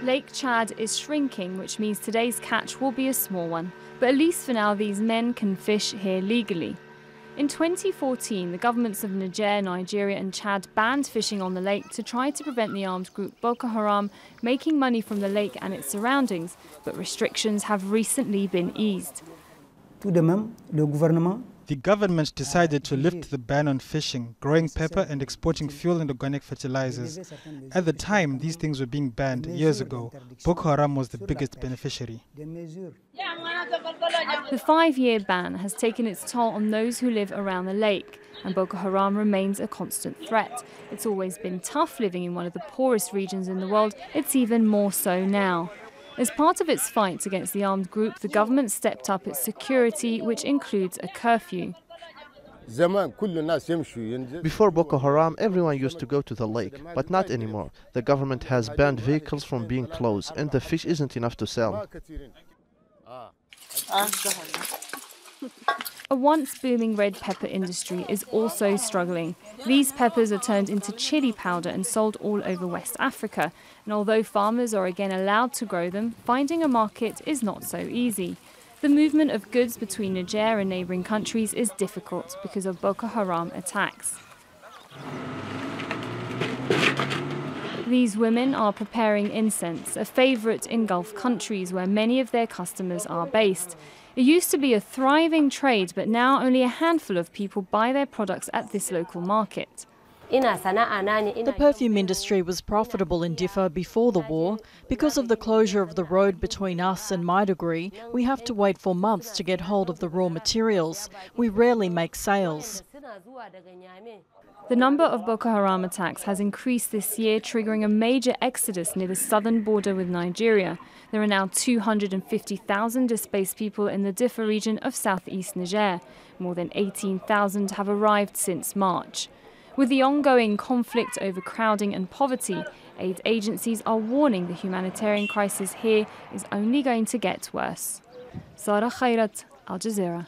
Lake Chad is shrinking, which means today's catch will be a small one. But at least for now, these men can fish here legally. In 2014, the governments of Niger, Nigeria and Chad banned fishing on the lake to try to prevent the armed group Boko Haram making money from the lake and its surroundings, but restrictions have recently been eased. The government decided to lift the ban on fishing, growing pepper and exporting fuel and organic fertilizers. At the time these things were being banned years ago, Boko Haram was the biggest beneficiary. The 5-year ban has taken its toll on those who live around the lake, and Boko Haram remains a constant threat. It's always been tough living in one of the poorest regions in the world. It's even more so now. As part of its fight against the armed group, the government stepped up its security, which includes a curfew. Before Boko Haram, everyone used to go to the lake, but not anymore. The government has banned vehicles from being closed, and the fish isn't enough to sell. A once booming red pepper industry is also struggling. These peppers are turned into chili powder and sold all over West Africa. And although farmers are again allowed to grow them, finding a market is not so easy. The movement of goods between Niger and neighbouring countries is difficult because of Boko Haram attacks. These women are preparing incense, a favourite in Gulf countries where many of their customers are based. It used to be a thriving trade, but now only a handful of people buy their products at this local market. The perfume industry was profitable in Diffa before the war. Because of the closure of the road between us and Maiduguri, we have to wait for months to get hold of the raw materials. We rarely make sales. The number of Boko Haram attacks has increased this year, triggering a major exodus near the southern border with Nigeria. There are now 250,000 displaced people in the Diffa region of southeast Niger. More than 18,000 have arrived since March. With the ongoing conflict, overcrowding and poverty, aid agencies are warning the humanitarian crisis here is only going to get worse. Sara, Khairat, Al Jazeera.